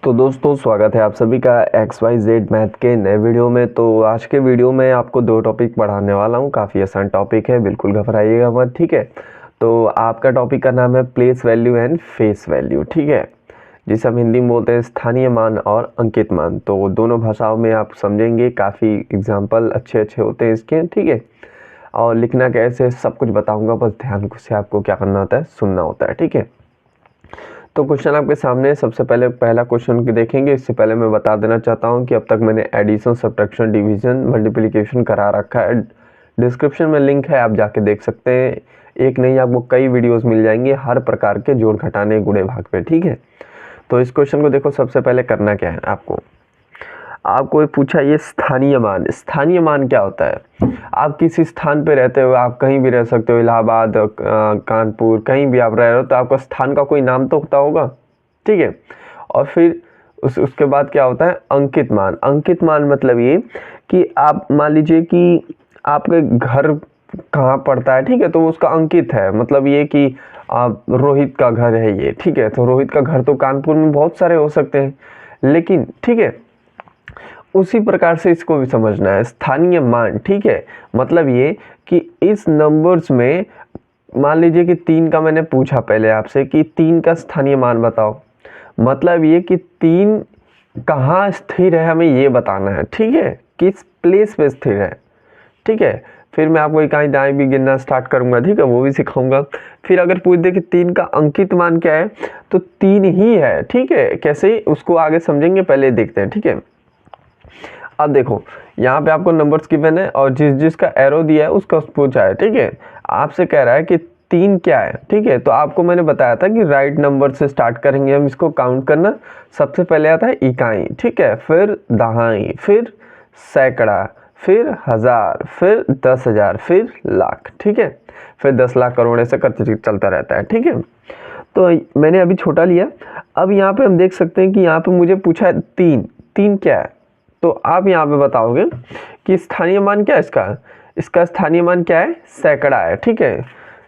तो दोस्तों स्वागत है आप सभी का XYZ मैथ के नए वीडियो में। तो आज के वीडियो में आपको दो टॉपिक पढ़ाने वाला हूँ। काफ़ी आसान टॉपिक है, बिल्कुल घबराइएगा मत, ठीक है। तो आपका टॉपिक का नाम है place value and face value, ठीक है, जिसे हम हिंदी में बोलते हैं स्थानीय मान और अंकित मान। तो दोनों भाषाओं में आप समझेंगे, काफ़ी एग्जाम्पल अच्छे होते हैं इसके, ठीक है। और लिखना कैसे सब कुछ बताऊँगा, बस ध्यान से आपको क्या करना होता है, सुनना होता है, ठीक है। तो क्वेश्चन आपके सामने सबसे पहले पहला क्वेश्चन देखेंगे। इससे पहले मैं बता देना चाहता हूं कि अब तक मैंने एडिशन, सब्ट्रैक्शन, डिवीजन, मल्टीप्लिकेशन करा रखा है। डिस्क्रिप्शन में लिंक है, आप जाके देख सकते हैं। एक नहीं आपको कई वीडियोस मिल जाएंगे हर प्रकार के जोड़ घटाने गुणे भाग पे, ठीक है। तो इस क्वेश्चन को देखो, सबसे पहले करना क्या है आपको पूछा ये स्थानीय मान क्या होता है। आप किसी स्थान पे रहते हो, आप कहीं भी रह सकते हो, इलाहाबाद, कानपुर, कहीं भी आप रह रहे हो, तो आपका स्थान का कोई नाम तो होता होगा, ठीक है। और फिर उसके बाद क्या होता है अंकित मान मतलब ये कि आप मान लीजिए कि आपके घर कहाँ पड़ता है, ठीक है, तो उसका अंकित है, मतलब ये कि रोहित का घर है ये, ठीक है। तो रोहित का घर तो कानपुर में बहुत सारे हो सकते हैं, लेकिन ठीक है, उसी प्रकार से इसको भी समझना है स्थानीय मान, ठीक है। मतलब ये कि इस नंबर्स में मान लीजिए कि 3 का मैंने पूछा पहले आपसे कि 3 का स्थानीय मान बताओ, मतलब ये कि 3 कहाँ स्थिर है हमें ये बताना है, ठीक है, किस प्लेस पे स्थिर है, ठीक है। फिर मैं आपको इकाई दाएं भी गिनना स्टार्ट करूंगा, ठीक है, वो भी सिखाऊंगा। फिर अगर पूछ दे कि 3 का अंकित मान क्या है, तो 3 ही है, ठीक है। कैसे उसको आगे समझेंगे, पहले देखते हैं, ठीक है। अब देखो यहाँ पे आपको नंबर्स गिवन है और जिसका एरो दिया है उसका पूछा है, ठीक है। आपसे कह रहा है कि 3 क्या है, ठीक है। तो आपको मैंने बताया था कि राइट नंबर से स्टार्ट करेंगे हम इसको काउंट करना। सबसे पहले आता है इकाई, ठीक है, फिर दहाई, फिर सैकड़ा, फिर हजार, फिर 10,000, फिर लाख, ठीक है। फिर 10 लाख, करोड़, ऐसे करते चलता रहता है, ठीक है। तो मैंने अभी छोटा लिया। अब यहाँ पे हम देख सकते हैं कि यहाँ पे मुझे पूछा है 3 क्या है। तो आप यहाँ पे बताओगे कि स्थानीय मान क्या है इसका स्थानीय मान क्या है, सैकड़ा है, ठीक है।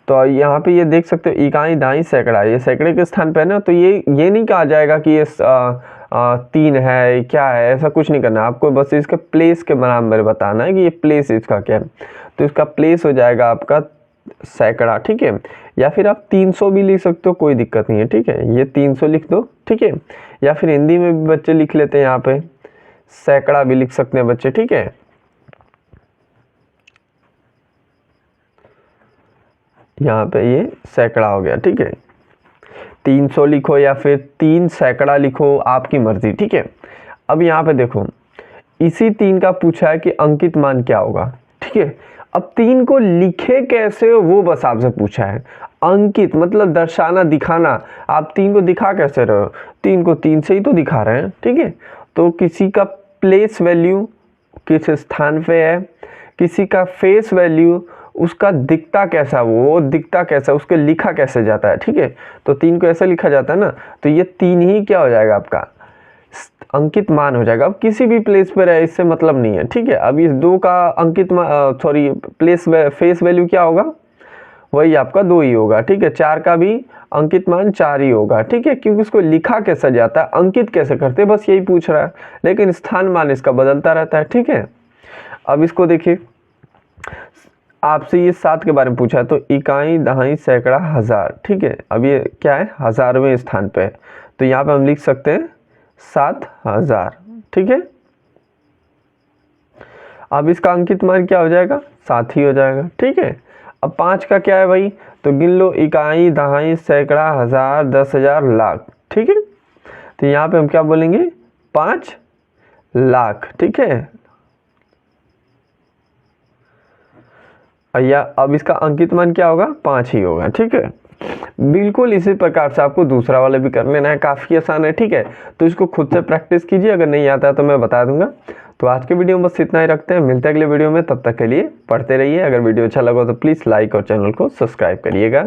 तो यहाँ पे ये देख सकते हो इकाई दाई सैकड़ा, ये सैकड़े के स्थान पे है ना। तो ये नहीं कहा जाएगा कि ये 3 है क्या है, ऐसा कुछ नहीं करना आपको, बस इसके प्लेस के नाम में बताना है कि ये प्लेस इसका क्या है। तो इसका प्लेस हो जाएगा आपका सैकड़ा, ठीक है। या फिर आप 300 भी लिख सकते हो, कोई दिक्कत नहीं है, ठीक है। ये 300 लिख दो, ठीक है। या फिर हिंदी में भी बच्चे लिख लेते हैं, यहाँ पे सैकड़ा भी लिख सकते हैं बच्चे, ठीक है। यहाँ पे ये सैकड़ा हो गया, ठीक है। 300 लिखो या फिर 3 सैकड़ा लिखो, आपकी मर्जी, ठीक है। अब यहाँ पे देखो इसी 3 का पूछा है कि अंकित मान क्या होगा, ठीक है। अब 3 को लिखे कैसे हो वो बस आपसे पूछा है। अंकित मतलब दर्शाना, दिखाना। आप 3 को दिखा कैसे रहे हो, 3 को 3 से ही तो दिखा रहे हैं, ठीक है। तो किसी का प्लेस वैल्यू किस स्थान पे है, किसी का फेस वैल्यू उसका दिखता कैसा, वो दिखता कैसा, उसके लिखा कैसे जाता है, ठीक है। तो 3 को ऐसे लिखा जाता है ना, तो ये 3 ही क्या हो जाएगा आपका अंकित मान हो जाएगा। अब किसी भी प्लेस पर है इससे मतलब नहीं है, ठीक है। अब इस 2 का अंकित मान प्लेस फेस वैल्यू क्या होगा, वही आपका 2 ही होगा, ठीक है। 4 का भी अंकित मान 4 ही होगा, ठीक है, क्योंकि उसको लिखा कैसा जाता है, अंकित कैसे करते हैं, बस यही पूछ रहा है। लेकिन स्थान मान इसका बदलता रहता है, ठीक है। अब इसको देखिए, आपसे ये 7 के बारे में पूछा है, तो इकाई दहाई सैकड़ा हजार, ठीक है। अब ये क्या है, 1000वें स्थान पे है, तो यहाँ पे हम लिख सकते हैं 7000, ठीक है। अब इसका अंकित मान क्या हो जाएगा, 7 ही हो जाएगा, ठीक है। अब 5 का क्या है भाई, तो गिन लो, इकाई दहाई सैकड़ा हजार 10,000 लाख, ठीक है। तो यहाँ पे हम क्या बोलेंगे, 5 लाख, ठीक है। या अब इसका अंकित मान क्या होगा, 5 ही होगा, ठीक है। बिल्कुल इसी प्रकार से आपको दूसरा वाला भी कर लेना है, काफ़ी आसान है, ठीक है। तो इसको खुद से प्रैक्टिस कीजिए, अगर नहीं आता है तो मैं बता दूंगा। तो आज के वीडियो में बस इतना ही रखते हैं, मिलते हैं अगले वीडियो में, तब तक के लिए पढ़ते रहिए। अगर वीडियो अच्छा लगा तो प्लीज़ लाइक और चैनल को सब्सक्राइब करिएगा।